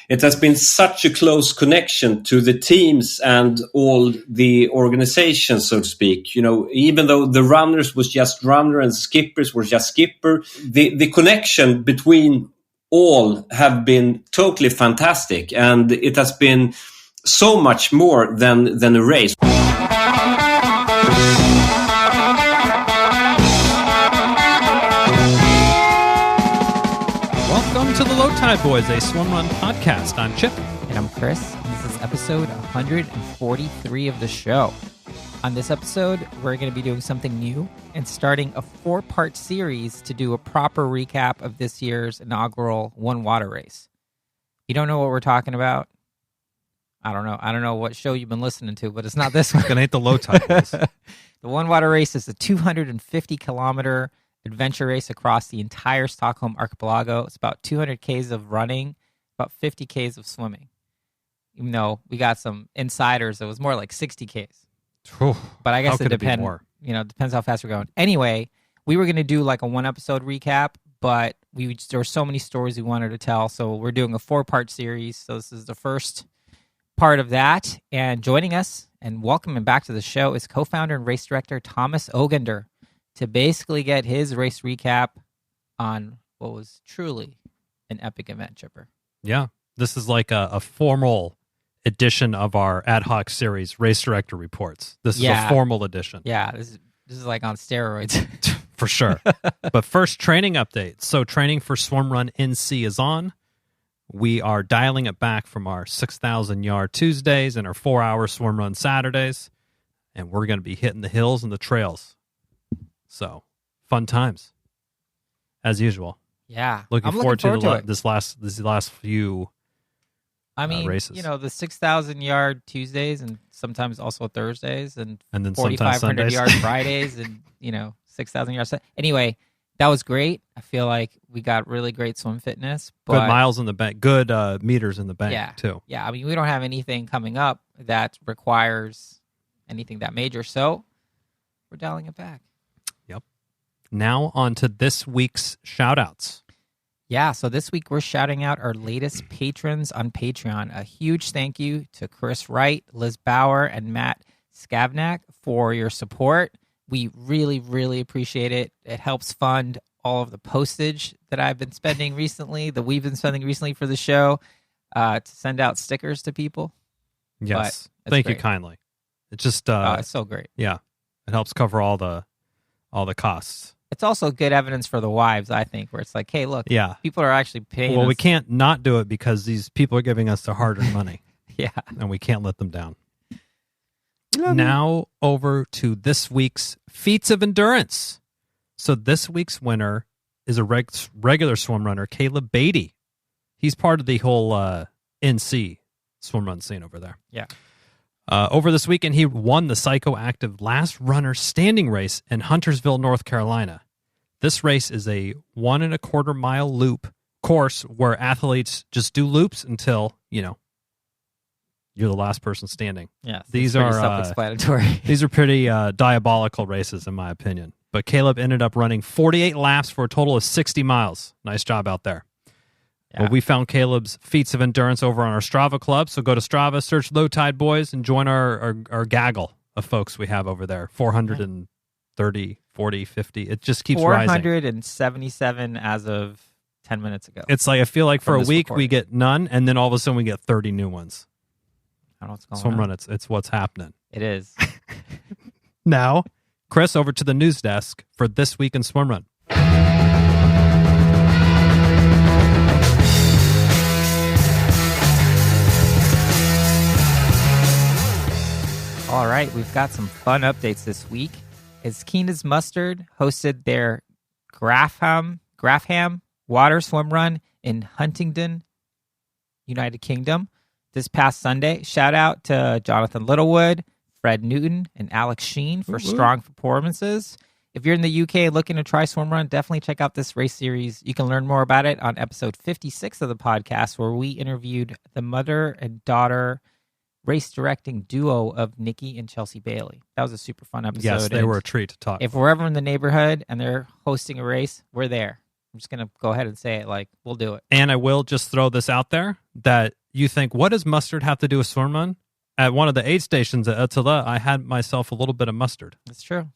it has been such a close connection to the teams and all the organizations, so to speak. You know, even though the runners was just runner and skippers were just skipper, the connection between all have been totally fantastic, and it has been so much more than a race. Welcome to the Low Tide Boys, a swim run podcast. I'm Chip. And I'm Chris. This is episode 143 of the show. On this episode, we're going to be doing something new and starting a 4-part series to do a proper recap of this year's inaugural One Water race. You don't know what we're talking about? I don't know. I don't know what show you've been listening to, but it's not this one. Gonna hate the Low Tide Boys. The One Water race is a 250-kilometer adventure race across the entire Stockholm Archipelago. It's about 200 Ks of running, about 50 Ks of swimming. Even though we got some insiders, it was more like 60 Ks. But I guess it depends. Depends how fast we're going. Anyway, we were going to do like a 1-episode recap, but there were so many stories we wanted to tell, so we're doing a 4-part series. So this is the first part of that. And joining us and welcoming back to the show is co-founder and race director Thomas Ogander to basically get his race recap on what was truly an epic event, Chipper. Yeah, this is like a formal edition of our ad hoc series, Race Director Reports. This is a formal edition. Yeah, this is like on steroids. For sure. But first, training updates. So training for SwimrunNC is on. We are dialing it back from our 6,000-yard Tuesdays and our 4-hour Swimrun Saturdays, and we're going to be hitting the hills and the trails. So, fun times, as usual. Yeah, looking forward to these last few. Races. You know, the 6,000-yard Tuesdays and sometimes also Thursdays and then 4,500-yard Fridays and, 6,000 yards. Anyway, that was great. I feel like we got really great swim fitness. But good miles in the bank, good meters in the bank, too. Yeah, I mean, we don't have anything coming up that requires anything that major, so we're dialing it back. Yep. Now on to this week's shout-outs. Yeah, so this week we're shouting out our latest patrons on Patreon. A huge thank you to Chris Wright, Liz Bauer, and Matt Skavnak for your support. We really, really appreciate it. It helps fund all of the postage that I've been spending recently, that we've been spending recently for the show, to send out stickers to people. Yes, thank you kindly. It's just it's so great. Yeah, it helps cover all the costs. It's also good evidence for the wives, I think, where it's like, hey, look, people are actually paying Well, us. we can't not do it because these people are giving us their hard-earned money. Yeah. And we can't let them down. Now over to this week's Feats of Endurance. So this week's winner is a regular swim runner, Caleb Baity. He's part of the whole NC swim run scene over there. Yeah. Over this weekend, he won the Psychoactive Last Runner Standing race in Huntersville, North Carolina. This race is a 1.25 mile loop course where athletes just do loops until, you're the last person standing. Yeah, these are self-explanatory. These are pretty diabolical races, in my opinion. But Caleb ended up running 48 laps for a total of 60 miles. Nice job out there. Yeah. Well, we found Caleb's Feats of Endurance over on our Strava club. So go to Strava, search Low Tide Boys, and join our gaggle of folks we have over there. 430, 40, 50. It just keeps rising. 477 as of 10 minutes ago. It's like, I feel like for a week we get none, and then all of a sudden we get 30 new ones. I don't know what's going on. Swimrun, it's what's happening. It is. Now, Chris, over to the news desk for This Week in Swimrun. All right, we've got some fun updates this week. As Keen as Mustard hosted their Grafham Water Swim Run in Huntingdon, United Kingdom, this past Sunday. Shout out to Jonathan Littlewood, Fred Newton, and Alex Sheen for strong performances. If you're in the UK looking to try swimrun, definitely check out this race series. You can learn more about it on episode 56 of the podcast, where we interviewed the mother and daughter race directing duo of Nikki and Chelsea Bailey. That was a super fun episode. Yes, they were a treat to talk. If we're ever in the neighborhood and they're hosting a race, we're there. I'm just going to go ahead and say it. Like, we'll do it. And I will just throw this out there that you think, what does mustard have to do with Swimrun? At one of the aid stations at Attila, I had myself a little bit of mustard. That's true.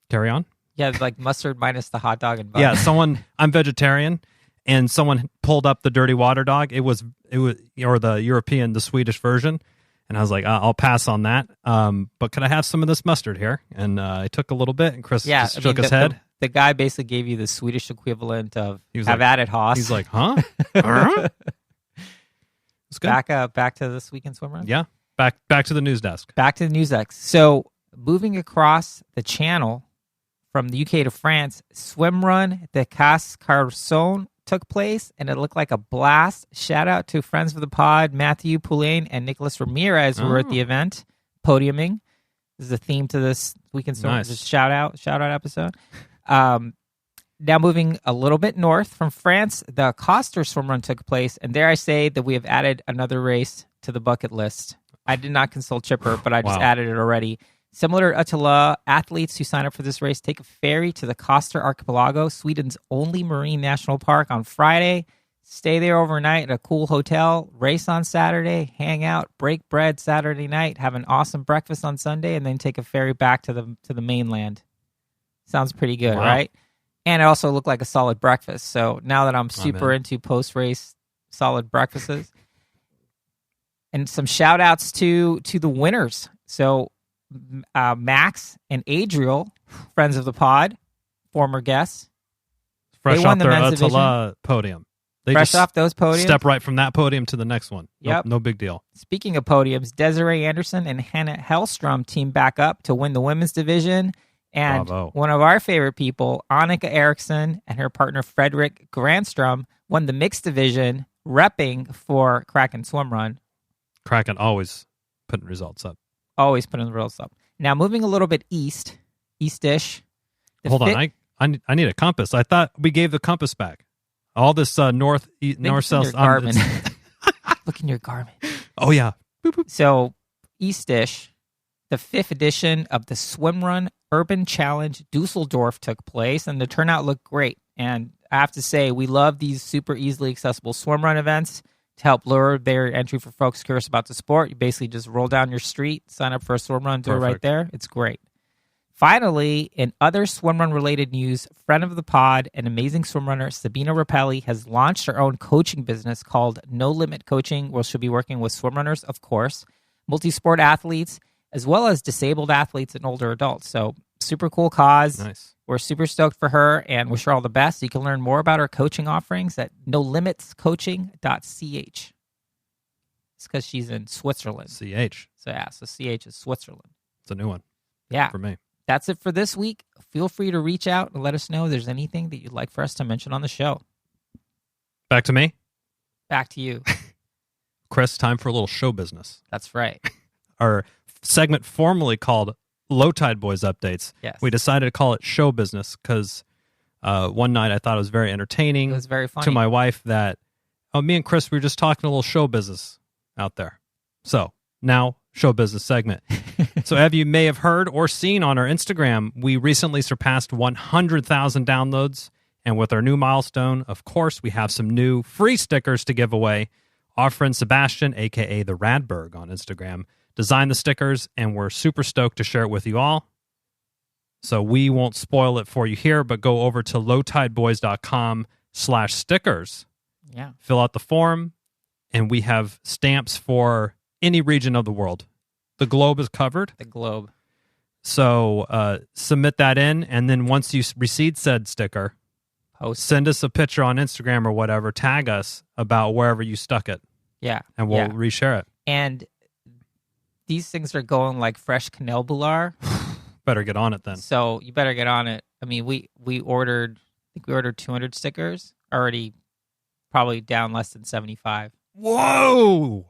Carry on. Yeah, like mustard minus the hot dog and bun. Yeah, I'm vegetarian, and someone pulled up the dirty water dog. It was, or the European, the Swedish version. And I was like, I'll pass on that. But could I have some of this mustard here? And I took a little bit, and Chris just shook his head. The guy basically gave you the Swedish equivalent of have like, at it, Haas. He's like, huh? It's good. Back to this week in Swimrun? Yeah, back to the news desk. Back to the news desk. So moving across the channel from the UK to France, Swimrun de Cascarson took place, and it looked like a blast. Shout out to friends of the pod, Matthew Poulain and Nicholas Ramirez, who were at the event, podiuming. This is a theme to this weekend Swimrun. Nice. This shout out episode. Now moving a little bit north from France, the Coster Swimrun took place, and there I say that we have added another race to the bucket list. I did not consult Chipper, but I just added it already. Similar to Attila, athletes who sign up for this race take a ferry to the Coster Archipelago, Sweden's only marine national park, on Friday. Stay there overnight at a cool hotel, race on Saturday, hang out, break bread Saturday night, have an awesome breakfast on Sunday, and then take a ferry back to the mainland. Sounds pretty good, right? And it also looked like a solid breakfast. So now that I'm super into post-race solid breakfasts, and some shout-outs to the winners. So Max and Adriel, friends of the pod, former guests. Fresh off their Attila podium. They Fresh off those podiums. Step right from that podium to the next one. Yep. No big deal. Speaking of podiums, Desiree Anderson and Hannah Hellstrom teamed back up to win the women's division. And one of our favorite people, Annika Eriksson, and her partner Frederick Granstrom won the mixed division, repping for Kraken Swimrun. Kraken always putting results up. Always putting the results up. Now, moving a little bit east-ish. Hold on, I need a compass. I thought we gave the compass back. All this north, south. Look in your Garmin. Oh, yeah. Boop, boop. So, east-ish, the 5th edition of the Swimrun Urban Challenge Dusseldorf took place, and the turnout looked great. And I have to say, we love these super easily accessible swimrun events to help lure their entry for folks curious about the sport. You basically just roll down your street, sign up for a swimrun, do it right there. It's great. Finally, in other swimrun-related news, friend of the pod and amazing swimrunner Sabina Rapelli has launched her own coaching business called No Limit Coaching, where she'll be working with swimrunners, of course, multi-sport athletes, as well as disabled athletes and older adults. So super cool cause. Nice. We're super stoked for her and wish her all the best. You can learn more about her coaching offerings at nolimitscoaching.ch. It's because she's in Switzerland. CH. So CH is Switzerland. It's a new one. Yeah. For me. That's it for this week. Feel free to reach out and let us know if there's anything that you'd like for us to mention on the show. Back to me. Back to you. Chris, time for a little show business. That's right. Our segment formerly called Low Tide Boys Updates. Yes. We decided to call it show business because one night I thought it was very entertaining. It was very funny. To my wife that, me and Chris, we were just talking a little show business out there. So now, show business segment. So as you may have heard or seen on our Instagram, we recently surpassed 100,000 downloads. And with our new milestone, of course, we have some new free stickers to give away. Our friend Sebastian, a.k.a. the Radberg on Instagram, designed the stickers, and we're super stoked to share it with you all. So we won't spoil it for you here, but go over to lowtideboys.com/stickers. Yeah. Fill out the form, and we have stamps for any region of the world. The globe is covered. The globe. So submit that in, and then once you receive said sticker, send us a picture on Instagram or whatever, tag us about wherever you stuck it. Yeah. And we'll reshare it. And these things are going like fresh canelbular. Better get on it then. So you better get on it. I mean, we ordered, I think we ordered 200 stickers, already probably down less than 75. Whoa!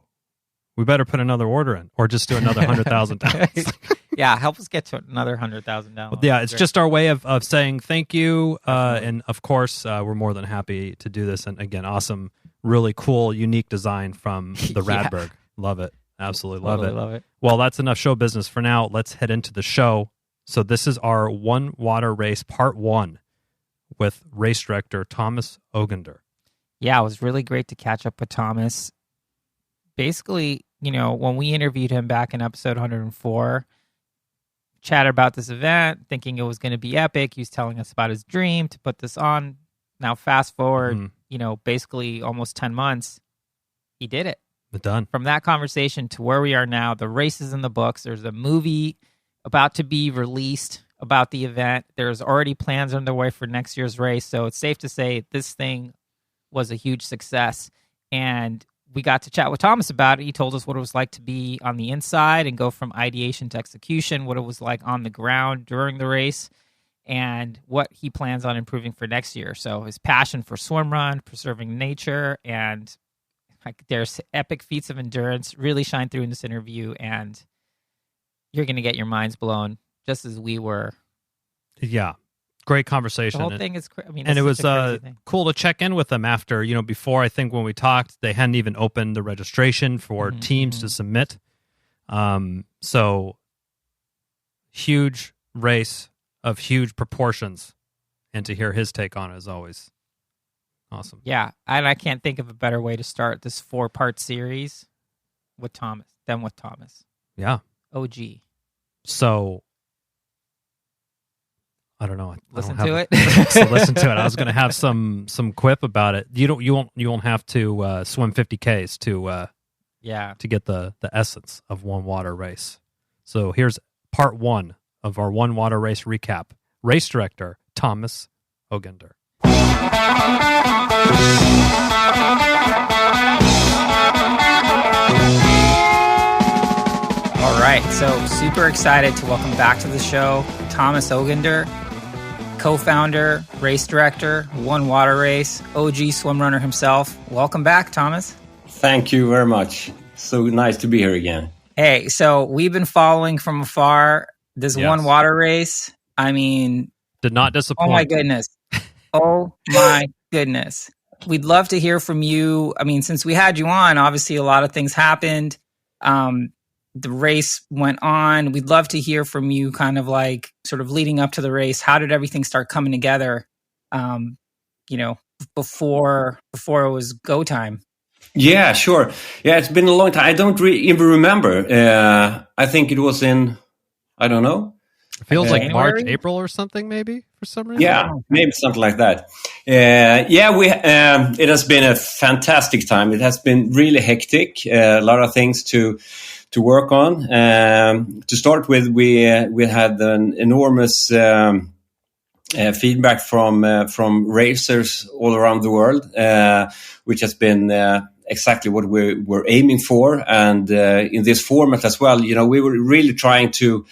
We better put another order in, or just do another 100,000 downloads. Yeah, help us get to another 100,000 downloads. Well, yeah, it's just our way of saying thank you. And of course, we're more than happy to do this. And again, awesome, really cool, unique design from the Radberg. Love it. Absolutely love it. Well, that's enough show business for now. Let's head into the show. So this is our One Water Race Part 1. with race director Thomas Ogander. Yeah, it was really great to catch up with Thomas. Basically, when we interviewed him back in episode 104, chatted about this event, thinking it was going to be epic. He was telling us about his dream to put this on. Now, fast forward, basically almost 10 months, he did it. Done. From that conversation to where we are now, the race is in the books. There's a movie about to be released about the event. There's already plans underway for next year's race. So it's safe to say this thing was a huge success. And we got to chat with Thomas about it. He told us what it was like to be on the inside and go from ideation to execution, what it was like on the ground during the race, and what he plans on improving for next year. So his passion for swim run, preserving nature, and there's epic feats of endurance really shine through in this interview, and you're going to get your minds blown just as we were. Yeah. Great conversation. The whole thing is, and it was cool to check in with them after, before, I think when we talked, they hadn't even opened the registration for teams to submit. So huge race of huge proportions, and to hear his take on it is always awesome. Yeah. And I can't think of a better way to start this 4-part series with Thomas. Yeah. OG. So I don't know. Listen to it. Listen to it. I was going to have some quip about it. You won't have to swim 50Ks to get the essence of one water race. So here's part 1 of our one water race recap. Race director Thomas Ogander. All right, so super excited to welcome back to the show Thomas Ogander, co-founder, race director, one water race, OG swim runner himself. Welcome back, Thomas. Thank you very much. So nice to be here again. Hey, so we've been following from afar this one water race. I mean, did not disappoint. Oh my goodness. Oh my goodness. We'd love to hear from you. I mean, since we had you on, obviously a lot of things happened. The race went on. We'd love to hear from you, kind of like sort of leading up to the race. How did everything start coming together? Before it was go time. Yeah, sure. Yeah, it's been a long time. I don't even remember. I think it was in, I don't know. It feels like March, April or something, maybe, for some reason. Yeah, maybe something like that. It has been a fantastic time. It has been really hectic. A lot of things to work on. To start with, we had an enormous feedback from racers all around the world, which has been exactly what we were aiming for. And in this format as well, we were really trying to,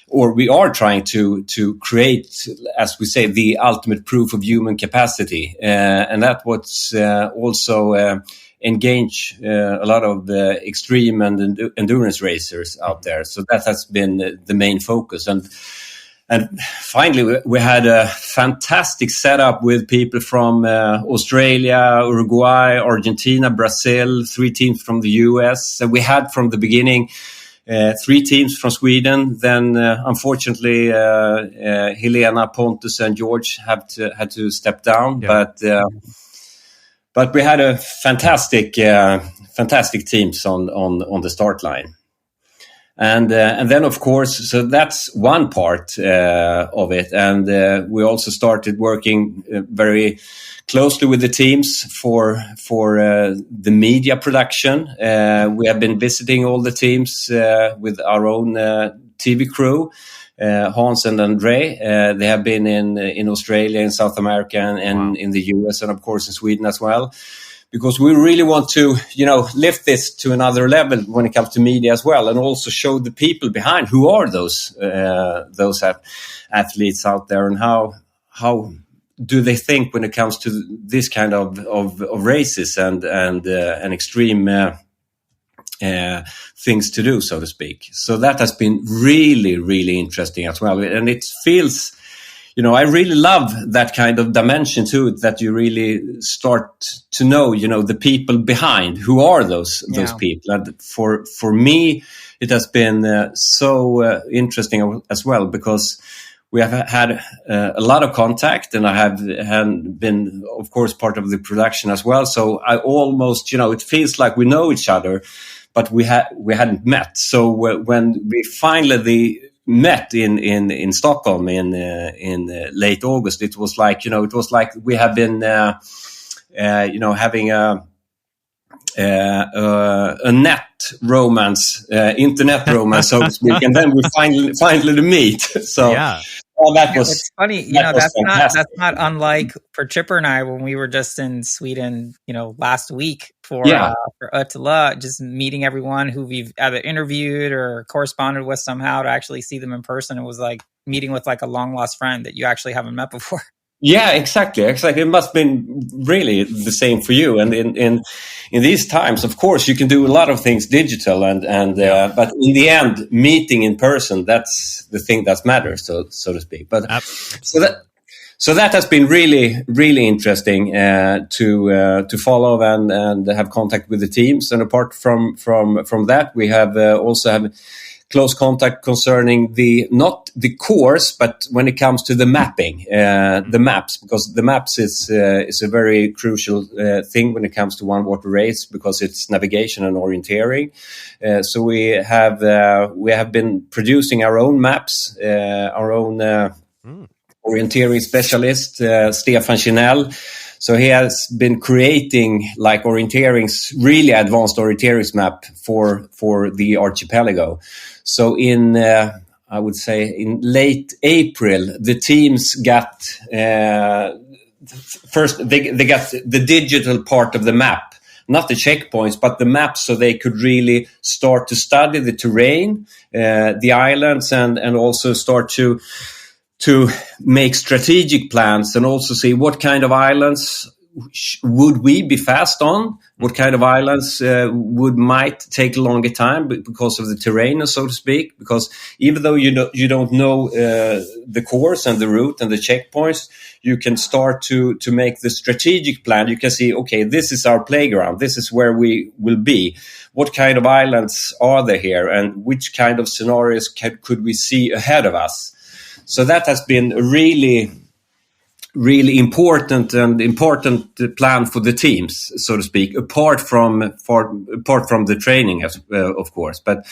or we are trying to create, as we say, the ultimate proof of human capacity. And that was also engage a lot of the extreme and endurance racers out there. So that has been the main focus. And finally, we had a fantastic setup with people from Australia, Uruguay, Argentina, Brazil, 3 teams from the US. So we had from the beginning 3 teams from Sweden. Then, unfortunately, Helena, Pontus, and George had to step down. Yeah. But we had a fantastic teams on the start line. And then, of course, so that's one part of it. And we also started working very closely with the teams for the media production. We have been visiting all the teams with our own TV crew. Hans and Andre, they have been in Australia, in South America, and in the US, and of course in Sweden as well. Because we really want to, lift this to another level when it comes to media as well, and also show the people behind who are those athletes out there, and how do they think when it comes to this kind of races and extreme things to do, so to speak. So that has been really, really interesting as well, and it feels. I really love that kind of dimension to it, that you really start to know, the people behind, who are those people. And for me, it has been so interesting as well, because we have had a lot of contact, and I have been, of course, part of the production as well. So I almost, it feels like we know each other, but we hadn't met. So when we finally met in Stockholm in late August, it was like we have been having a net romance, internet romance, so to speak, and then we finally meet. So yeah. That was. It's funny, that's not unlike for Chipper and I when we were just in Sweden, last week for Uttala, just meeting everyone who we've either interviewed or corresponded with somehow to actually see them in person. It was like meeting with like a long lost friend that you actually haven't met before. Yeah, exactly. It must have been really the same for you. And in these times, of course, you can do a lot of things digital, but in the end, meeting in person, that's the thing that matters, so to speak. But so that has been really, really interesting to follow and have contact with the teams. And apart from that, we have also have close contact concerning not the course, but when it comes to the mapping, the maps, because the maps is a very crucial thing when it comes to one water race, because it's navigation and orienteering. So we have been producing our own maps, our own orienteering specialist, Stefan Chinell. So he has been creating like really advanced orienteering map for the archipelago. So I would say in late April, the teams got first they got the digital part of the map, not the checkpoints, but the map, so they could really start to study the terrain, the islands, and also start to make strategic plans, and also see what kind of islands would we be fast on, what kind of islands might take a longer time because of the terrain, so to speak. Because even though you don't know the course and the route and the checkpoints, you can start to make the strategic plan. You can see, okay, this is our playground, this is where we will be. What kind of islands are there here, and which kind of scenarios could we see ahead of us? So that has been a really, really important plan for the teams, so to speak, apart from the training, of course. But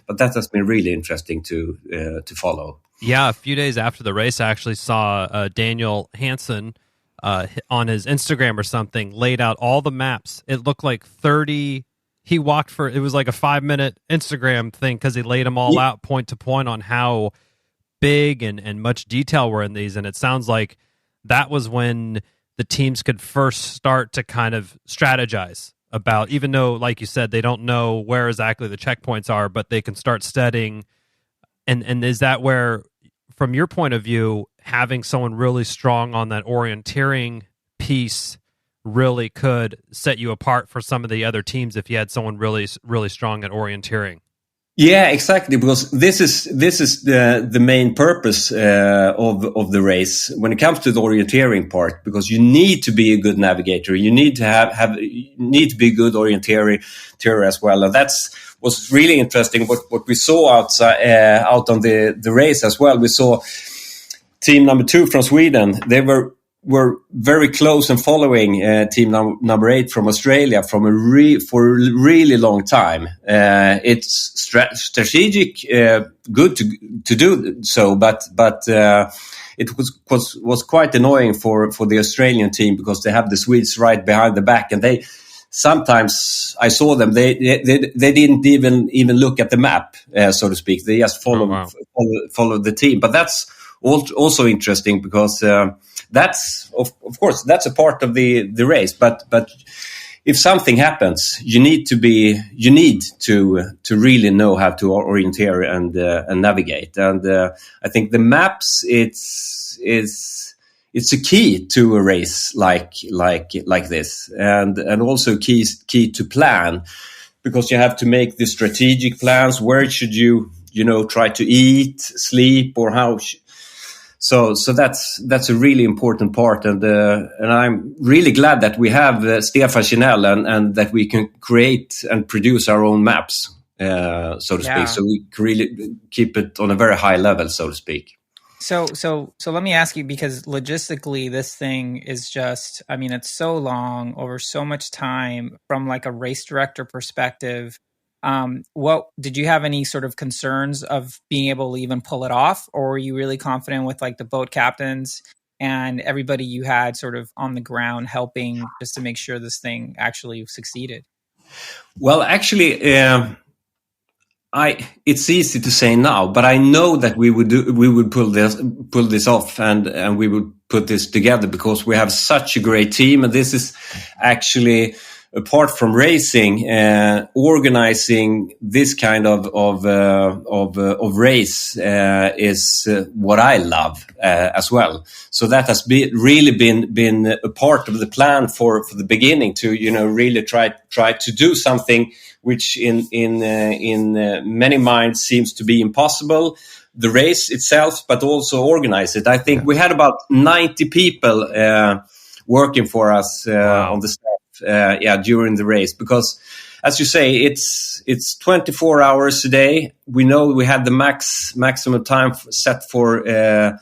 that has been really interesting to follow. Yeah, a few days after the race, I actually saw Daniel Hansen on his Instagram or something laid out all the maps. It looked like 30. He walked it was like a 5-minute Instagram thing because he laid them all out point to point on how big and much detail were in these. And it sounds like that was when the teams could first start to kind of strategize about, even though, like you said, they don't know where exactly the checkpoints are, but they can start studying. And is that where, from your point of view, having someone really strong on that orienteering piece really could set you apart for some of the other teams if you had someone really, really strong at orienteering? Yeah, exactly. Because this is the main purpose of the race when it comes to the orienteering part. Because you need to be a good navigator, you need to need to be a good orienteer as well, and was really interesting. What we saw out on the race as well. We saw team number 2 from Sweden. They were very close and following team number 8 from Australia for a really long time. It's strategic, good to do so, but it was quite annoying for the Australian team, because they have the Swedes right behind the back, and they sometimes, I saw them, they didn't even look at the map, so to speak. They just followed the team. But that's also interesting, because that's of course that's a part of the race, but if something happens, you need to really know how to orienteer and navigate. And I think the maps it's a key to a race like this, and also key to plan, because you have to make the strategic plans. Where should you try to eat, sleep, or how? So that's a really important part, and I'm really glad that we have Stefan Chinell and that we can create and produce our own maps, so to speak. So we can really keep it on a very high level, so to speak. So let me ask you, because logistically this thing is just, I mean, it's so long over so much time from like a race director perspective. What did you have any sort of concerns of being able to even pull it off, or were you really confident with like the boat captains and everybody you had sort of on the ground helping just to make sure this thing actually succeeded? Well, actually, it's easy to say now, but I know that we would pull this off, and we would put this together, because we have such a great team, and this is actually, apart from racing, organizing this kind of race is what I love as well. So that has really been a part of the plan for the beginning, to really try to do something which in many minds seems to be impossible. The race itself, but also organize it. I think we had about 90 people working for us on the staff. During the race, because as you say, it's 24 hours a day. We know we had the maximum time set for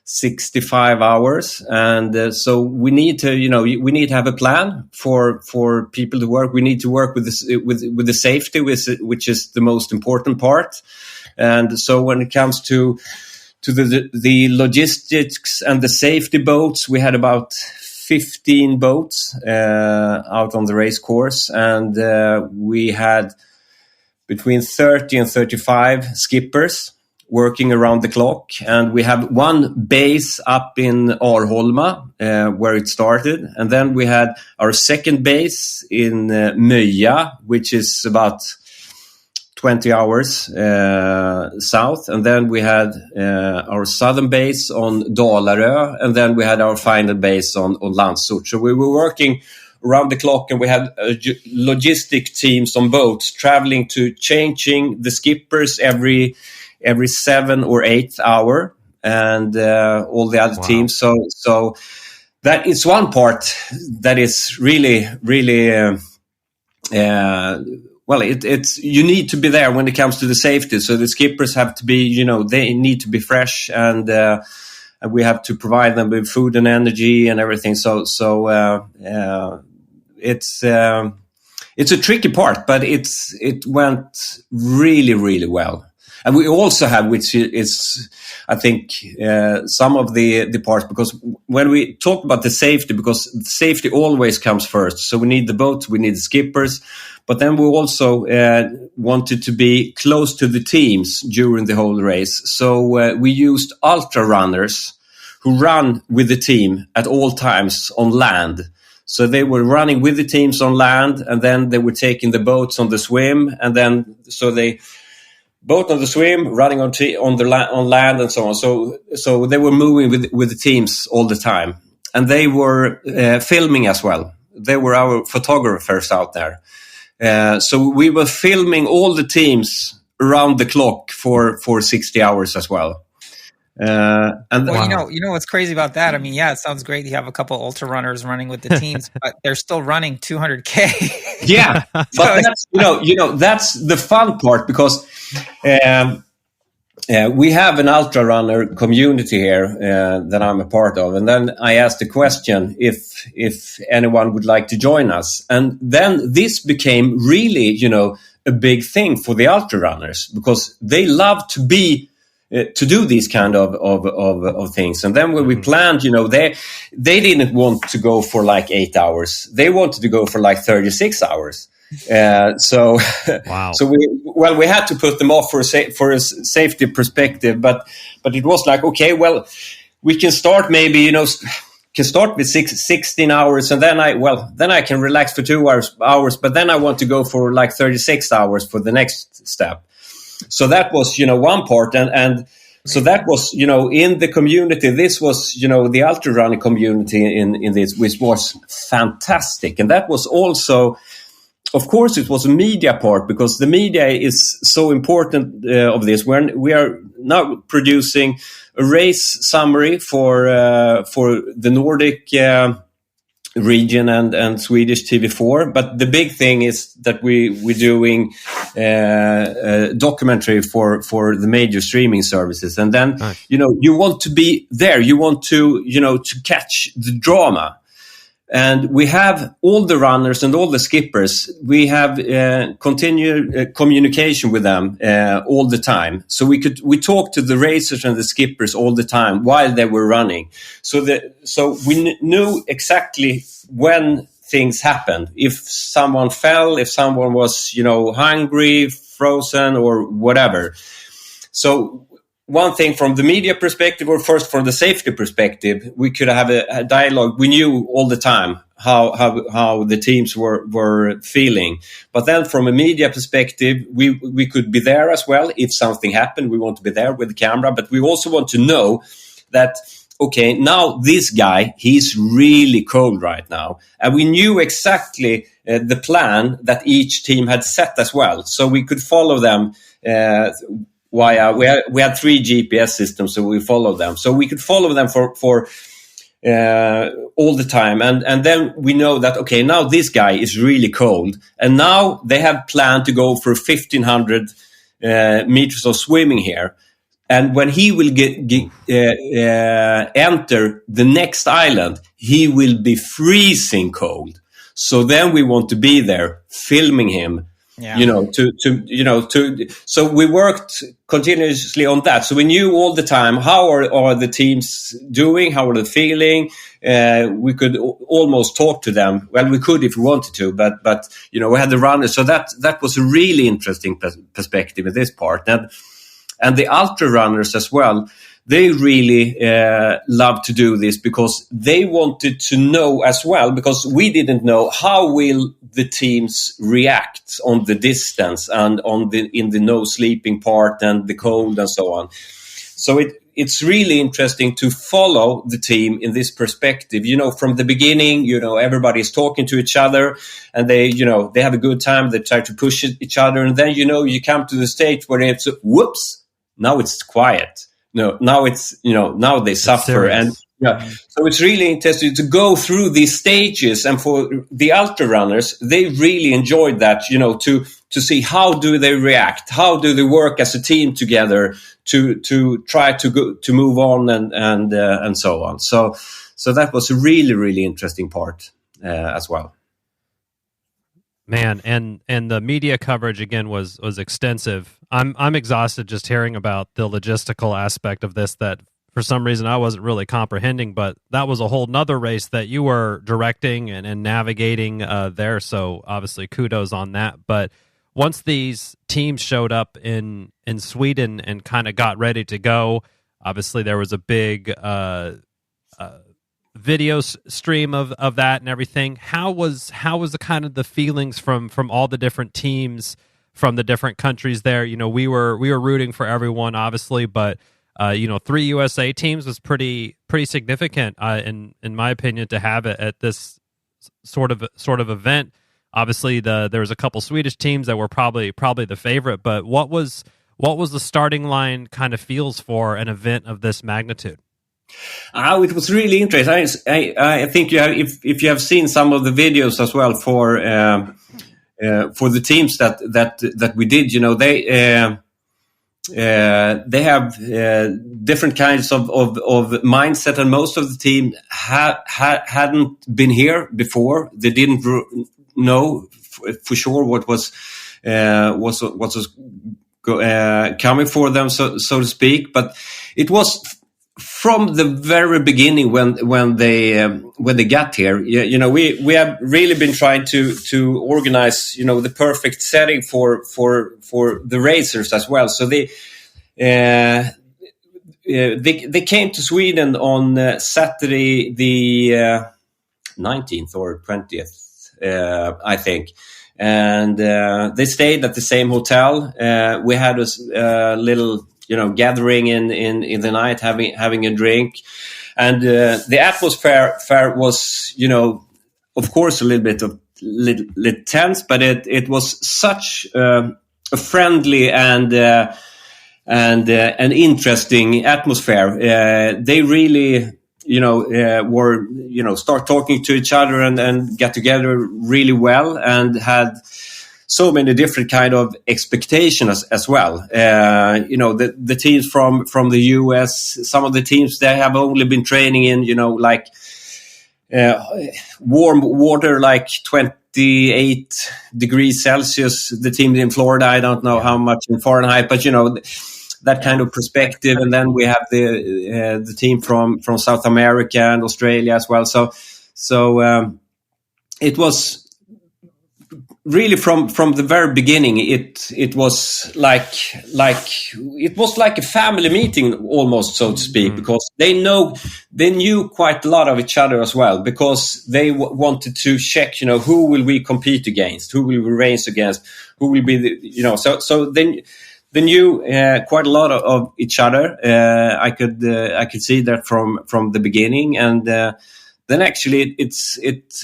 65 hours, and so we need to have a plan for people to work. We need to work with the safety, which is the most important part. And so when it comes to the logistics and the safety boats, we had about 15 boats out on the race course, and we had between 30 and 35 skippers working around the clock. And we have one base up in Arholma, where it started, and then we had our second base in Möja, which is about 20 hours south, and then we had our southern base on Dalarö, and then we had our final base on Landsort. So we were working around the clock, and we had logistic teams on boats traveling to changing the skippers every 7 or 8 hour, and all the other teams. So that is one part that is really well, it's you need to be there when it comes to the safety. So the skippers have to be, they need to be fresh, and we have to provide them with food and energy and everything. So it's a tricky part, but it went really well. And we also have, which is, I think, some of the parts, because when we talk about the safety, because safety always comes first. So we need the boats, we need the skippers, but then we also wanted to be close to the teams during the whole race. So we used ultra runners who run with the team at all times on land. So they were running with the teams on land, and then they were taking the boats on the swim, and then so they boat on the swim, running on land, and so on. So they were moving with the teams all the time, and they were filming as well. They were our photographers out there. So we were filming all the teams around the clock for 60 hours as well. You know what's crazy about that? I mean, yeah, it sounds great. You have a couple ultra runners running with the teams, but they're still running 200K. Yeah, but that's, that's the fun part, because we have an ultra runner community here that I'm a part of, and then I asked the question if anyone would like to join us, and then this became really a big thing for the ultra runners, because they love to do these kind of things. And then when we planned, they didn't want to go for like 8 hours. They wanted to go for like 36 hours. Wow. So we had to put them off for a safety perspective, but it was like, okay, well, we can start maybe, can start with 16 hours, and then I can relax for 2 hours, but then I want to go for like 36 hours for the next step. So that was, one part. And so that was, in the community, this was, the ultra running community in this, which was fantastic. And that was also, of course, it was a media part, because the media is so important of this. We are now producing a race summary for the Nordic region and Swedish TV4. But the big thing is that we're doing documentary for the major streaming services. And then, you want to be there. You want to, to catch the drama. And we have all the runners and all the skippers. We have continued communication with them all the time. So we talk to the racers and the skippers all the time while they were running. So we knew exactly when things happened. If someone fell, if someone was, hungry, frozen, or whatever. So one thing from the media perspective, or first from the safety perspective, we could have a dialogue. We knew all the time how the teams were feeling. But then from a media perspective, we could be there as well. If something happened, we want to be there with the camera. But we also want to know that, okay, now this guy, he's really cold right now. And we knew exactly the plan that each team had set as well. So we could follow them we had 3 GPS systems, so we followed them. So we could follow them for all the time. And then we know that, okay, now this guy is really cold. And now they have planned to go for 1,500 meters of swimming here. And when he will enter the next island, he will be freezing cold. So then we want to be there filming him. Yeah. So we worked continuously on that. So we knew all the time, how are the teams doing? How are they feeling? We could almost talk to them. Well, we could if we wanted to, but we had the runners. So that was a really interesting perspective in this part. And the ultra runners as well, they really love to do this because they wanted to know as well, because we didn't know how will the teams react on the distance and in the no sleeping part and the cold and so on. So it's really interesting to follow the team in this perspective. From the beginning, everybody's talking to each other and they have a good time. They try to push each other. And then, you come to the stage where it's, whoops, now it's quiet. No, now it's, now they suffer. And so it's really interesting to go through these stages. And for the ultra runners, they really enjoyed that, to see how do they react? How do they work as a team together to try to move on and so on. So that was a really, really interesting part as well. Man, and the media coverage again was extensive. I'm exhausted just hearing about the logistical aspect of this that for some reason I wasn't really comprehending, but that was a whole nother race that you were directing and navigating there. So obviously kudos on that. But once these teams showed up in Sweden and kind of got ready to go, obviously there was a big video stream of that and everything. How was the kind of the feelings from all the different teams from the different countries there? We were rooting for everyone, obviously, but 3 USA teams was pretty significant in my opinion to have it at this sort of event. Obviously, there was a couple Swedish teams that were probably the favorite, but what was the starting line kind of feels for an event of this magnitude? It was really interesting. I think you have, if you have seen some of the videos as well for the teams that we did, they have different kinds of mindset, and most of the team hadn't been here before. They didn't know for sure what was coming for them, so to speak. But it was from the very beginning when they got here. We have really been trying to organize the perfect setting for the racers as well. So they came to Sweden on Saturday the 19th or 20th, I think. And they stayed at the same hotel. We had a little gathering in the night, having a drink, and the atmosphere was, of course, a little bit tense, but it was such a friendly and an interesting atmosphere. They really, were, start talking to each other and get together really well, and had so many different kind of expectations as well. The teams from the US, some of the teams, they have only been training in, like warm water, like 28 degrees Celsius. The team in Florida, I don't know how much in Fahrenheit, but that kind of perspective. And then we have the team from South America and Australia as well. So it was really from the very beginning. It was like a family meeting almost, so to speak, because they knew quite a lot of each other as well, because they wanted to check, who will we compete against, who will we race against, who will be the, so then. They knew quite a lot of each other. I could see that from the beginning, and then actually it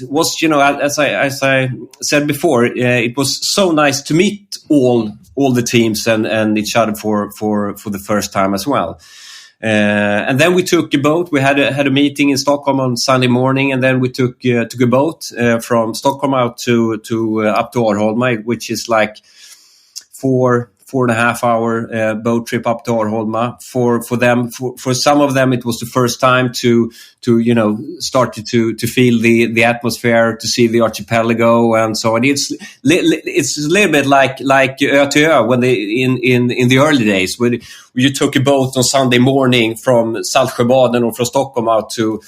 was, as I said before, it was so nice to meet all the teams and each other for the first time as well. And then we took a boat. We had a meeting in Stockholm on Sunday morning, and then we took a boat from Stockholm out to up to Arholma, which is like 4.5 hour boat trip up to Arholma. For some of them, it was the first time to start to feel the atmosphere, to see the archipelago and so on. It's a little bit like Ö till Ö when in the early days, when you took a boat on Sunday morning from Saltsjöbaden or from Stockholm out to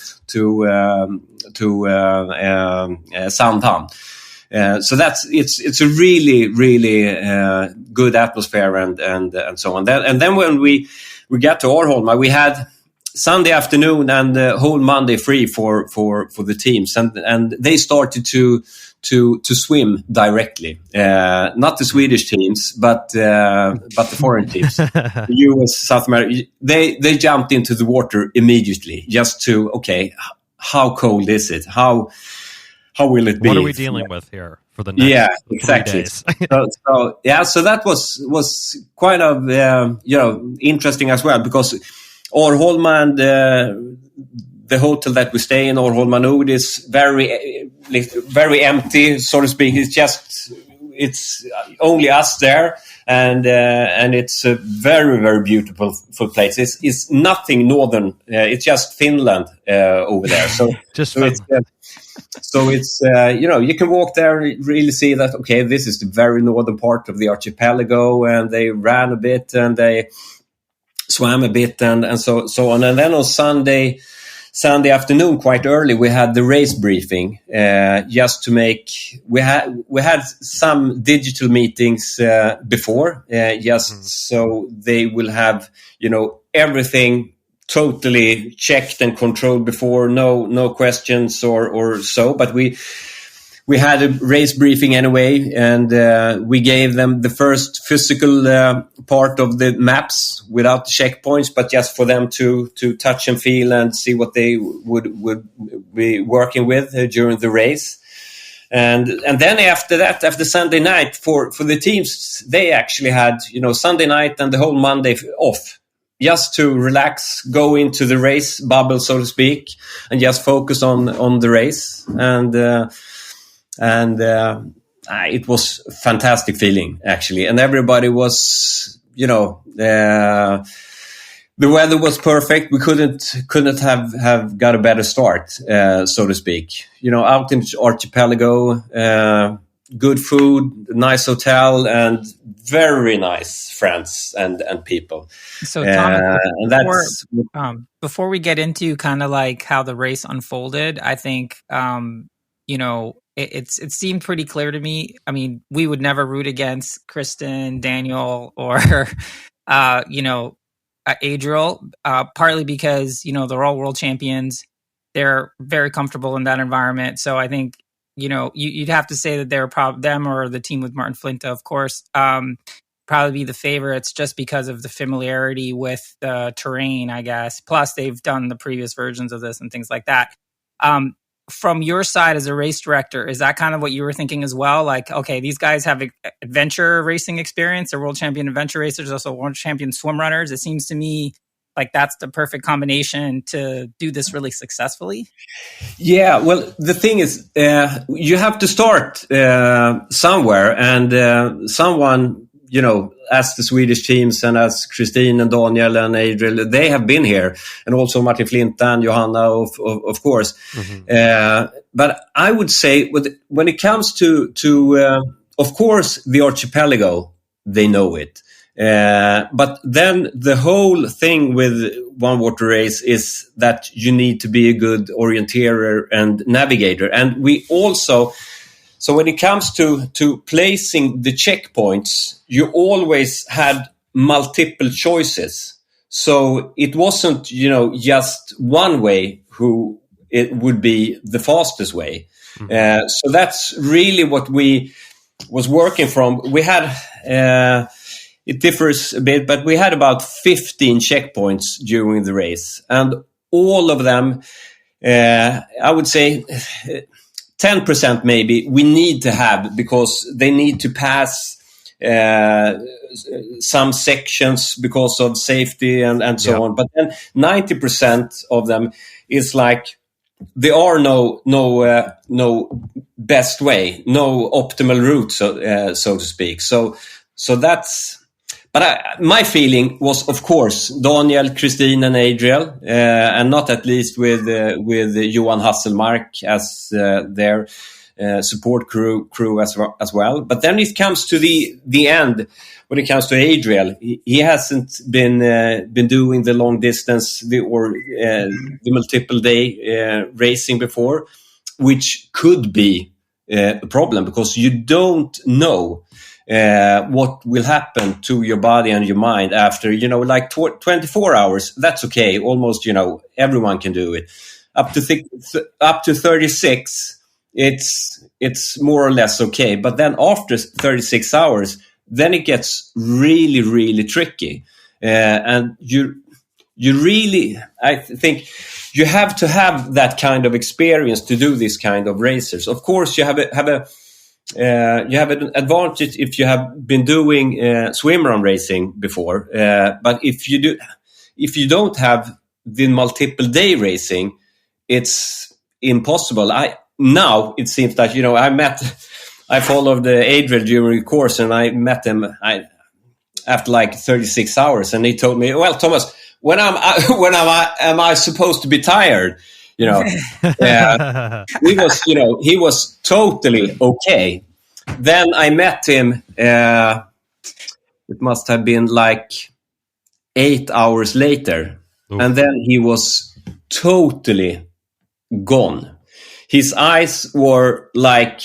Sandhamn. So it's a really, really good atmosphere and so on. And then when we got to Arholma, we had Sunday afternoon and the whole Monday free for the teams, and they started to swim directly. Not the Swedish teams, but the foreign teams, the US, South America. They jumped into the water immediately just to how cold is it? How will it be? What are we dealing with here for the next 3 days? So that was kind of interesting as well, because Arholma and the hotel that we stay in, Arholma Nord, is very very empty, so to speak. It's only us there, and it's a very, very beautiful place. It's nothing northern. It's just Finland over there. So it's you can walk there and really see that, this is the very northern part of the archipelago, and they ran a bit and they swam a bit and so on. And then on Sunday afternoon, quite early, we had the race briefing, just to we had some digital meetings before, so they will have everything totally checked and controlled before, no questions or so. But we had a race briefing anyway, and we gave them the first physical part of the maps without the checkpoints, but just for them to touch and feel and see what they would be working with during the race. And then after that, after Sunday night, for the teams, they actually had Sunday night and the whole Monday off, just to relax, go into the race bubble, so to speak, and just focus on the race. And it was a fantastic feeling, actually. And everybody was, the weather was perfect. We couldn't have got a better start, so to speak. Out in the archipelago, good food, nice hotel, and very nice friends and people. So, Thomas, before we get into kind of like how the race unfolded, I think, it seemed pretty clear to me. I mean, we would never root against Kristen, Daniel, or Adriel, partly because they're all world champions. They're very comfortable in that environment. So I think you'd have to say that they're them or the team with Martin Flinta, of course, probably be the favorites just because of the familiarity with the terrain, I guess. Plus, they've done the previous versions of this and things like that. From your side as a race director, is that kind of what you were thinking as well? Like, okay, these guys have adventure racing experience. They're world champion adventure racers, also world champion swim runners. It seems to me like that's the perfect combination to do this really successfully? Yeah, well, the thing is, you have to start somewhere, and someone, as the Swedish teams and as Christine and Daniel and Adriel, they have been here, and also Martin Flint and Johanna, of course. Mm-hmm. But I would say when it comes to of course, the archipelago, they know it. But then the whole thing with one water race is that you need to be a good orienteer and navigator. And we also, so when it comes to placing the checkpoints, you always had multiple choices. So it wasn't, just one way who it would be the fastest way. Mm-hmm. So that's really what we was working from. We had, it differs a bit, but we had about 15 checkpoints during the race, and all of them, I would say 10% maybe we need to have, because they need to pass some sections because of safety and so on. But then 90% of them is like, there are no best way, no optimal route, so to speak. So that's. But my feeling was, of course, Daniel, Christine, and Adriel, and not at least with Johan Hasselmark as their support crew as well. But then it comes to the end. When it comes to Adriel, he hasn't been doing the long distance or the multiple day racing before, which could be a problem, because you don't know what will happen to your body and your mind after, like 24 hours. That's okay. Almost, everyone can do it. Up to 36, it's more or less okay. But then after 36 hours, then it gets really, really tricky. And you really, I think you have to have that kind of experience to do this kind of races. Of course, you have an advantage if you have been doing swimrun racing before, but if you don't have the multiple day racing, it's impossible. Now it seems that I followed Adriel during the course, and I met him after like 36 hours, and he told me, "Well, Thomas, when am I supposed to be tired?" He was totally okay. Then I met him, it must have been like 8 hours later. Ooh. And then he was totally gone. His eyes were like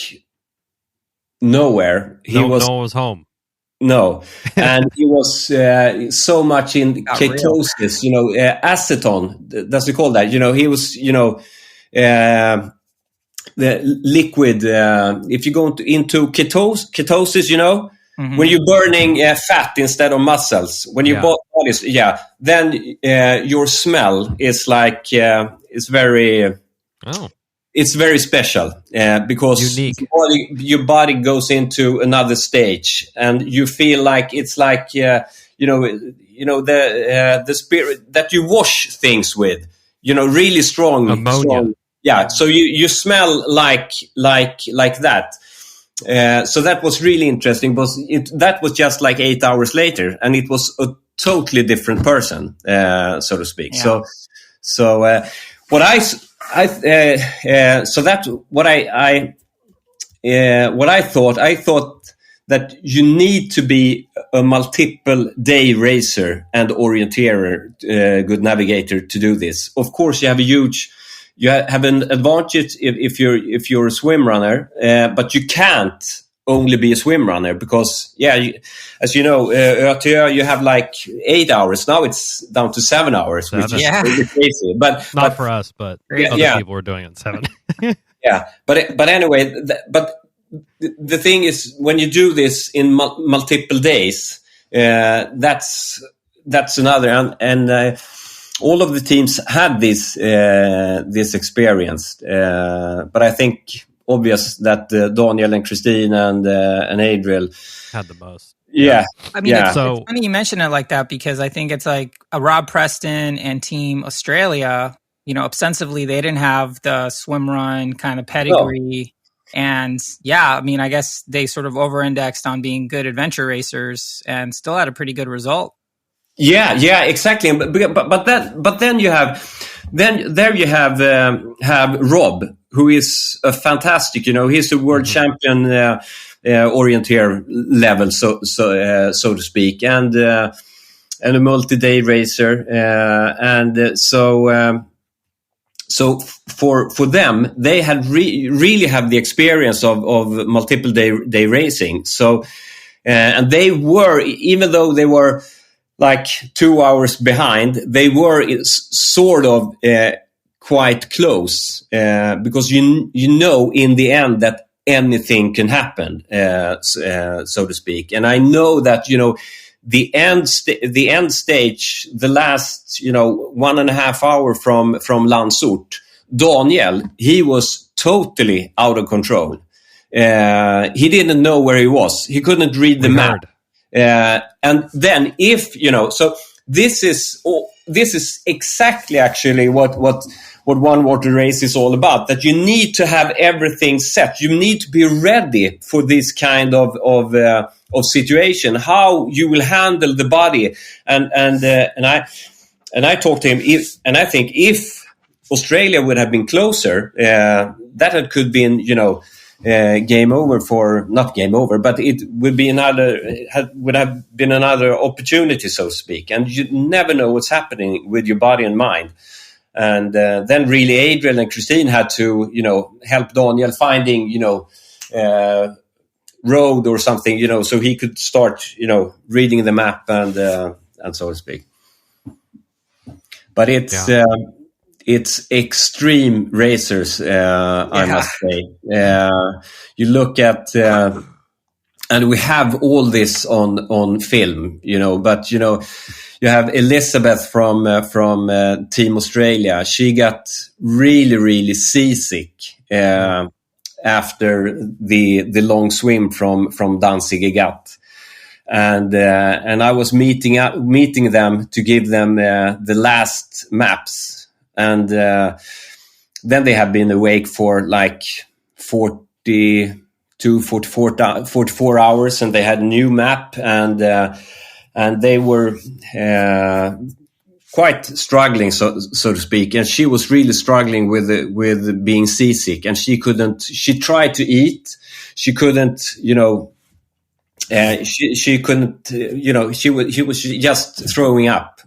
nowhere. No one was home. No, and he was so much in ketosis, acetone. Does it call that? He was, the liquid. If you go into ketosis, mm-hmm. when you're burning fat instead of muscles, when your bodies, then your smell is like it's very. Oh. It's very special because your body goes into another stage, and you feel like it's like the spirit that you wash things with, really strong ammonia. Strong, so you smell like that. So that was really interesting, because that was just like 8 hours later, and it was a totally different person, so to speak. Yeah. So what I thought that you need to be a multiple day racer and orienteer, good navigator to do this. Of course, you have an advantage if you're a swim runner, but you can't only be a swim runner, because as you know, you have like 8 hours. Now it's down to 7 hours, which is really crazy. But not for us, but other people were doing it 7. But anyway, but the thing is, when you do this in multiple days, that's another, and all of the teams had this experience, but I think obvious that Daniel and Christine and Adriel had the most. Yeah. I mean, Yeah. it's funny you mention it like that, because I think it's like a Rob Preston and Team Australia, ostensibly they didn't have the swim run kind of pedigree. And yeah, I mean, I guess they sort of over-indexed on being good adventure racers and still had a pretty good result. Yeah, exactly. But then you have Rob, who is a fantastic. He's a world champion orienteer level, so to speak, and a multi-day racer, So for them, they had really have the experience of multiple day racing. So and they were, even though they were like 2 hours behind, they were sort of quite close, because in the end that anything can happen, so to speak. And I know that the end stage, the last 1.5 hour from Landsort, Daniel, he was totally out of control. He didn't know where he was. He couldn't read the map. And then so this is exactly actually what one water race is all about, that you need to have everything set. You need to be ready for this kind of situation, how you will handle the body. And I talked to him, I think if Australia would have been closer, that could been, game over for, not game over, but it would be would have been another opportunity, so to speak. And you never know what's happening with your body and mind. And then really Adrian and Christine had to, help Daniel finding, road or something, so he could start, reading the map and so to speak. But it's extreme racers, I must say. You look at, and we have all this on film, but you have Elizabeth from Team Australia. She got really, really seasick after the long swim from Danzig Gat. And I was meeting them to give them the last maps. And then they had been awake for like 44 hours, and they had a new map, and they were quite struggling, so to speak. And she was really struggling with being seasick, and she tried to eat, she couldn't, she couldn't, she was just throwing up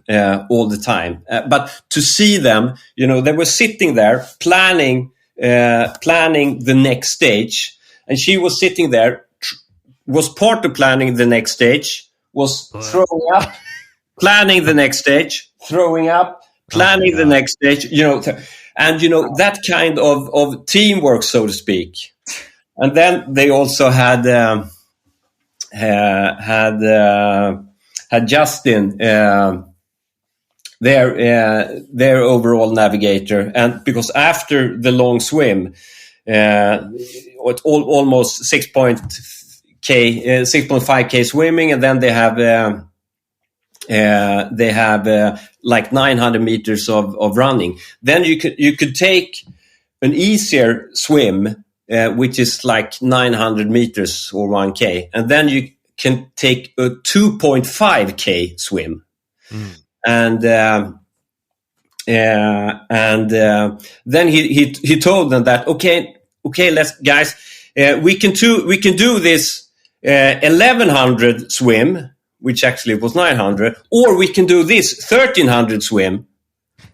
all the time. But to see them, they were sitting there planning the next stage, and she was sitting there, was part of planning the next stage, was throwing up, planning the next stage, throwing up, planning the next stage, and that kind of teamwork, so to speak. And then they also had Justin, their overall navigator, and because after the long swim, almost 6.5k swimming, and then they have like 900 meters of running. Then you could take an easier swim, which is like 900 meters or 1k, and then you can take a 2.5k swim. And then he told them that okay, let's guys, we can do this 1100 swim, which actually was 900, or we can do this 1300 swim,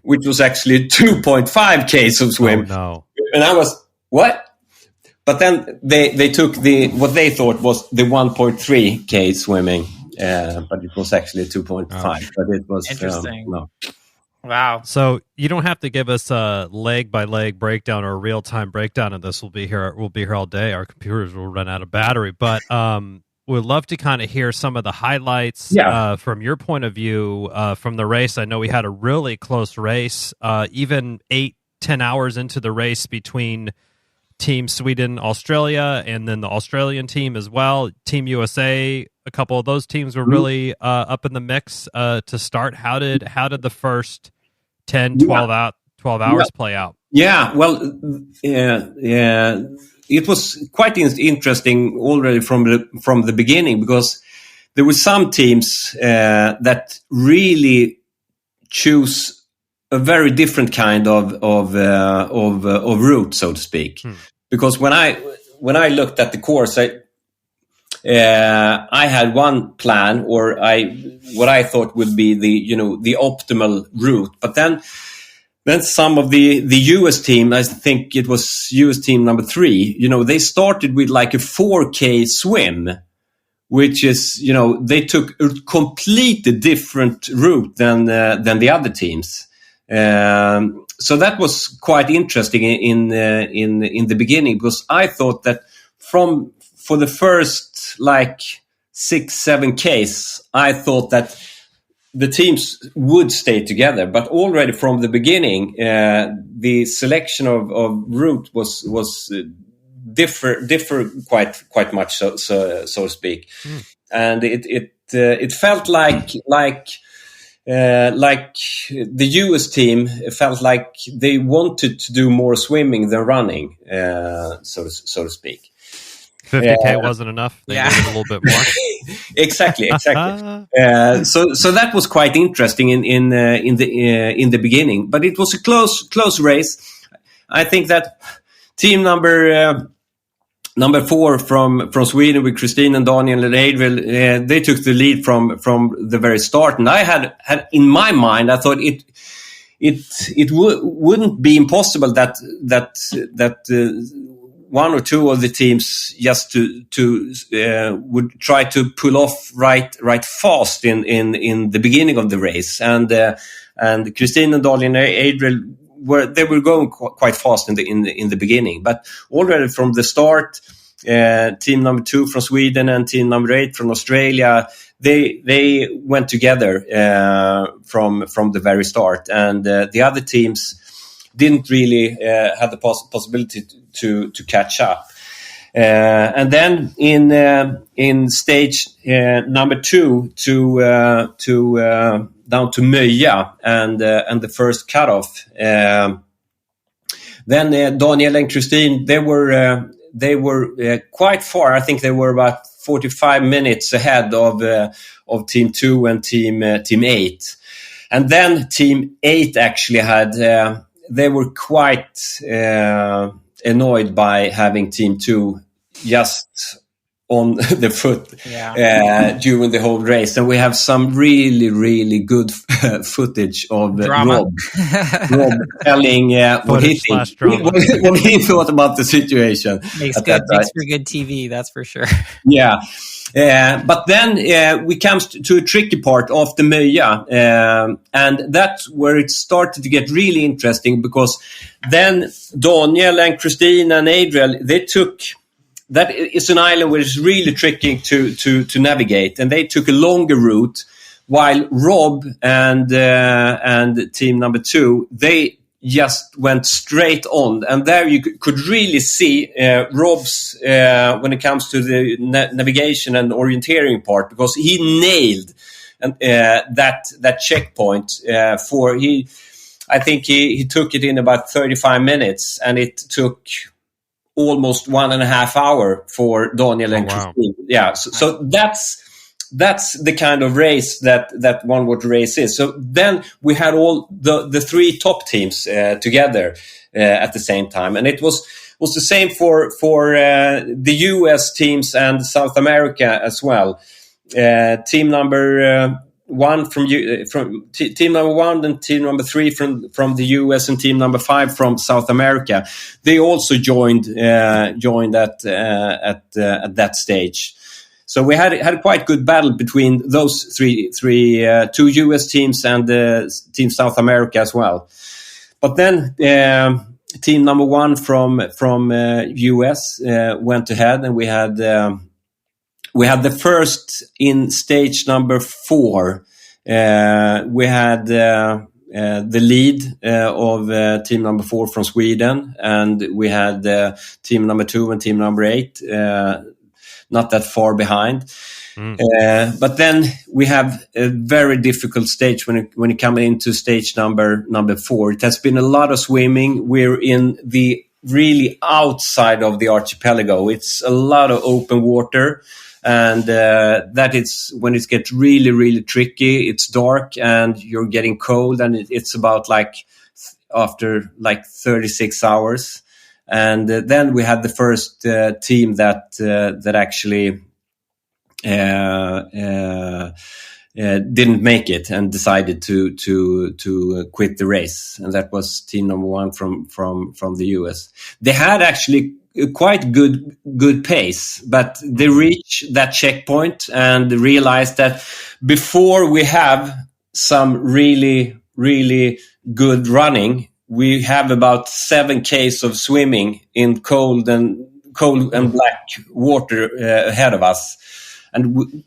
which was actually 2.5k swim. Oh, no. And I was, what? But then they took what they thought was the 1.3k swimming, but it was actually 2.5. But it was interesting. No. Wow. So you don't have to give us a leg by leg breakdown or a real time breakdown of this. We'll be here all day. Our computers will run out of battery, but we'd love to kind of hear some of the highlights from your point of view from the race. I know we had a really close race, even 8-10 hours into the race between Team Sweden, Australia, and then the Australian team as well. Team USA a couple of those teams were really up in the mix to start. How did the first 10, 12 hours play out? Yeah, well, it was quite interesting already from the beginning, because there were some teams that really choose a very different kind of route, so to speak. Because when I looked at the course, I had one plan, or what I thought would be the optimal route. But then some of the US team, I think it was US team number 3, they started with like a 4K swim, which is, they took a completely different route than the other teams. So that was quite interesting in the beginning, because I thought that for the first like 6-7 Ks, I thought that the teams would stay together. But already from the beginning, the selection of route was differ quite much, so to speak, and it felt like the US team felt like they wanted to do more swimming than running, so to speak. 50K wasn't enough. They needed a little bit more. Exactly. So that was quite interesting in the beginning, but it was a close race. I think that team number 4 from Sweden, with Christine and Daniel and Adriel, they took the lead from the very start, and I had in my mind, I thought it wouldn't be impossible that one or two of the teams just would try to pull off right fast in the beginning of the race, and Christine and Daniel and Adriel were going quite fast in the beginning, but already from the start, team number 2 from Sweden and team number 8 from Australia, they went together from the very start, and the other teams didn't really have the possibility to catch up. And then in stage number 2 to down to Möja and the first cutoff, then Daniel and Christine, they were quite far. I think they were about 45 minutes ahead of team 2 and team 8, and then team 8 actually had they were quite annoyed by having team 2 just on the foot during the whole race, and we have some really good footage of Rob telling what he thought about the situation. Makes for good TV, that's for sure. But then we come to a tricky part of the Möja, and that's where it started to get really interesting, because then Daniel and Christine and Adriel, they took. That is an island where it's really tricky to navigate, and they took a longer route, while Rob and team number 2, they just went straight on, and there you could really see Rob's when it comes to the navigation and orienteering part, because he nailed that checkpoint. I think he took it in about 35 minutes, and it took almost 1.5 hours for Daniel and Christine. Yeah, so that's the kind of race that one water race is. So then we had all the 3 top teams together at the same time, and it was the same for the US teams and South America as well. Team number 1 from team number 1 and team number 3 from the US and team number 5 from South America. They also joined at that stage. So we had a quite good battle between those 2 US teams and team South America as well. But then team number 1 from US went ahead, and we had the first in stage number 4. We had the lead of team number 4 from Sweden, and we had team number 2 and team number 8 not that far behind. But then we have a very difficult stage when it comes into stage number 4. It has been a lot of swimming. We're in the really outside of the archipelago. It's a lot of open water, and that is when it gets really, really tricky. It's dark and you're getting cold, and it's about after 36 hours. And then we had the first team that actually didn't make it and decided to quit the race, and that was team number 1 from the US. They had actually a quite good pace, but they reached that checkpoint and realized that before we have some really, really good running, we have about 7 Ks of swimming in cold and black water ahead of us, and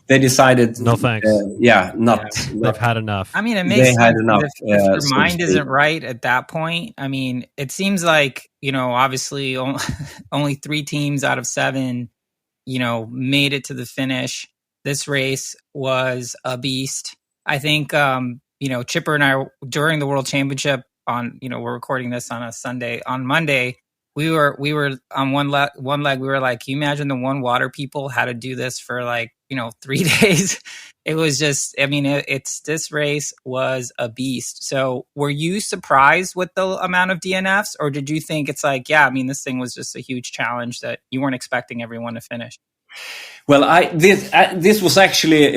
they decided, no thanks. They've had enough. I mean, it makes sense if your mind isn't right at that point. I mean, it seems like, obviously only 3 teams out of 7, made it to the finish. This race was a beast. I think, Chipper and I, during the World Championship we're recording this on a Sunday. On Monday, we were on one leg. We were like, can you imagine the one water people had to do this for 3 days? It was just, this race was a beast. So were you surprised with the amount of DNFs, or did you think it's this thing was just a huge challenge that you weren't expecting everyone to finish? Well, this was actually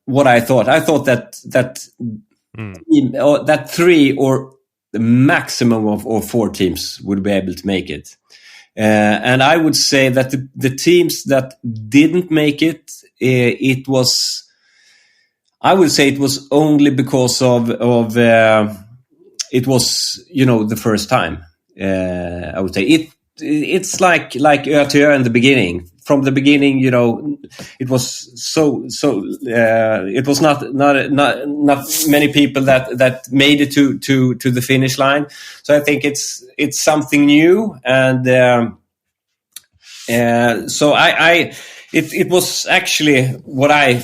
what I thought. I thought that 3 or the maximum of 4 teams would be able to make it. And I would say that the teams that didn't make it, it was only because of it was, the first time. I would say it's like Ötö in the beginning. From the beginning, it was so it was not many people that made it to the finish line. So I think it's something new, and so it was actually what I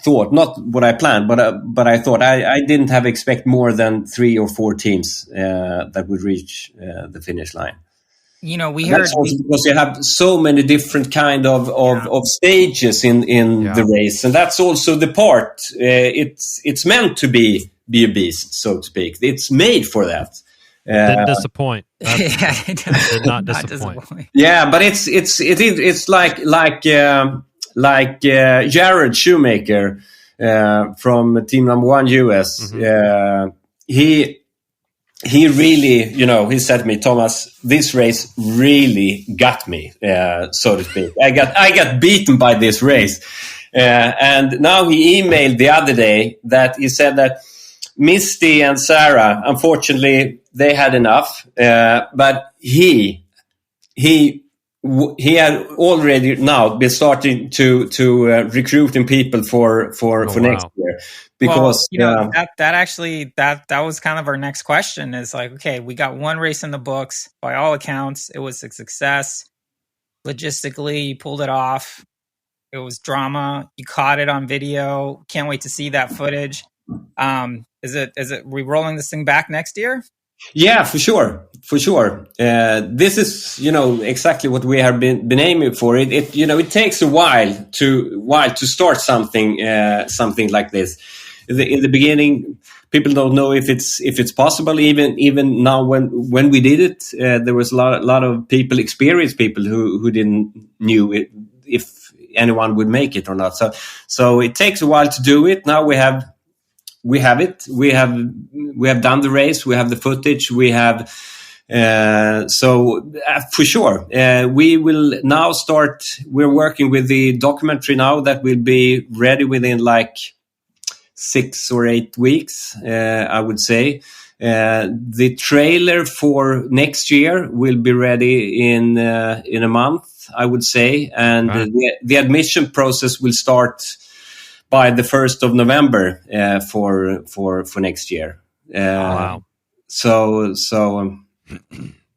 thought, not what I planned, but I thought I didn't have expect more than 3 or 4 teams that would reach the finish line. We heard because you have so many different kind of stages in the race, and that's also the part. It's meant to be a beast, so to speak. It's made for that. Didn't disappoint. Did not disappoint. Yeah, but it's like Jared Shoemaker from Team Number 1 US. Mm-hmm. He really, he said to me, Thomas, this race really got me, so to speak. I got beaten by this race. And now he emailed the other day that he said that Misty and Sarah, unfortunately, they had enough. But he had already now been starting to recruiting people for next year. Because that actually that was kind of our next question is okay, we got 1 race in the books. By all accounts, it was a success. Logistically, you pulled it off. It was drama. You caught it on video. Can't wait to see that footage. Is it we rolling this thing back next year? Yeah, for sure. This is exactly what we have been aiming for. It takes a while to start something like this. In the beginning, people don't know if it's possible. Even now, when we did it, there was a lot of experienced people who didn't knew if anyone would make it or not. So it takes a while to do it. Now we have it. We have done the race. We have the footage. We have. For sure, we will now start. We're working with the documentary now that will be ready within 6 or 8 weeks, I would say. The trailer for next year will be ready in a month, I would say, and the admission process will start by the 1st of November for next year. Wow! So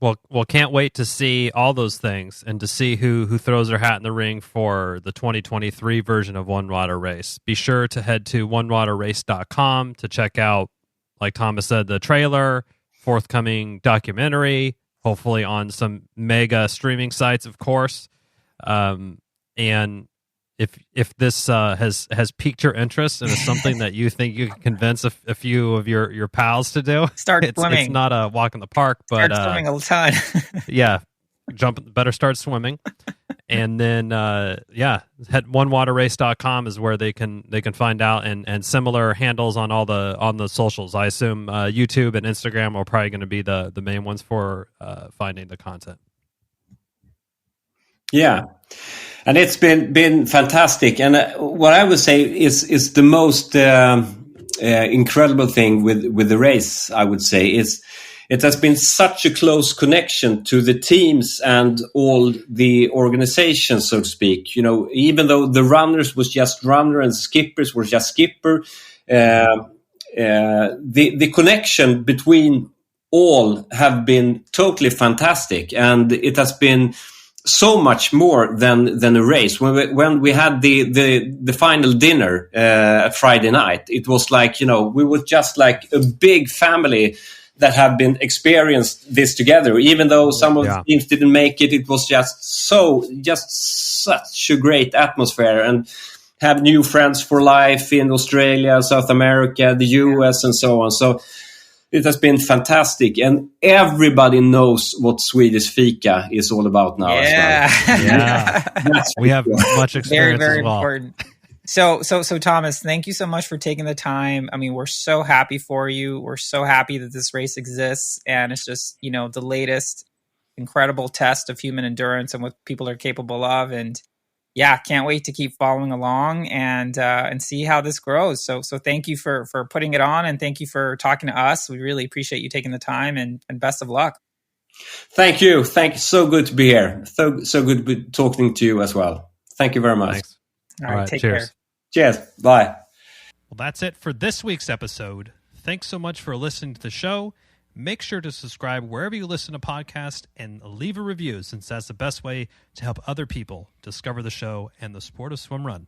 Well, can't wait to see all those things and to see who throws their hat in the ring for the 2023 version of One Water Race. Be sure to head to onewaterrace.com to check out, like Thomas said, the trailer, forthcoming documentary, hopefully on some mega streaming sites, of course. And if this has piqued your interest and is something that you think you can convince a few of your pals to do, start swimming. It's not a walk in the park, but start swimming a ton. yeah, better start swimming. And then head onewaterrace.com is where they can find out, and similar handles on the socials. I assume YouTube and Instagram are probably going to be the main ones for finding the content. Yeah. And it's been fantastic. And what I would say is the most incredible thing with the race, I would say, is it has been such a close connection to the teams and all the organizations, so to speak. You know, even though the runners was just runner and skippers were just skipper, the connection between all have been totally fantastic, and it has been so much more than a race. When we had the final dinner at Friday night, it was like, you know, we were just like a big family that have been experienced this together. Even though some of the teams didn't make it, it was just such a great atmosphere, and have new friends for life in Australia, South America, the US, and so on. So it has been fantastic, and everybody knows what Swedish fika is all about now. Yeah, as well. Yeah. We have much experience very as well. Important. So Thomas, thank you so much for taking the time. I mean, we're so happy for you. We're so happy that this race exists, and it's just, you know, the latest incredible test of human endurance and what people are capable of. And yeah, can't wait to keep following along and see how this grows. So thank you for putting it on, and thank you for talking to us. We really appreciate you taking the time, and best of luck. Thank you. So good to be here. So good to be talking to you as well. Thank you very much. Thanks. All right, take cheers. care. Cheers. Bye. Well, that's it for this week's episode. Thanks so much for listening to the show. Make sure to subscribe wherever you listen to podcasts and leave a review, since that's the best way to help other people discover the show and the sport of swim run.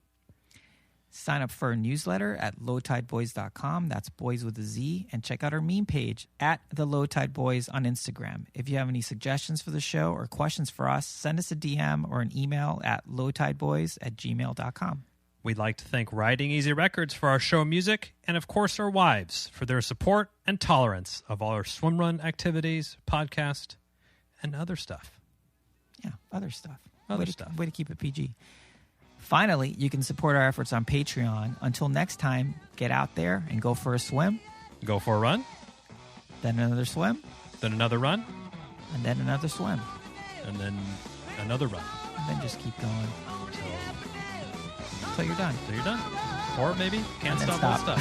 Sign up for our newsletter at lowtideboys.com. That's boys with a Z. And check out our meme page at the Low Tide Boys on Instagram. If you have any suggestions for the show or questions for us, send us a DM or an email at lowtideboys@gmail.com. We'd like to thank Riding Easy Records for our show music, and of course our wives for their support and tolerance of all our swim run activities, podcast, and other stuff. Yeah, other stuff. Way to keep it PG. Finally, you can support our efforts on Patreon. Until next time, get out there and go for a swim. Go for a run. Then another swim. Then another run. And then another swim. And then another run. And then just keep going. Until you're done. Or maybe can't stop. Stop.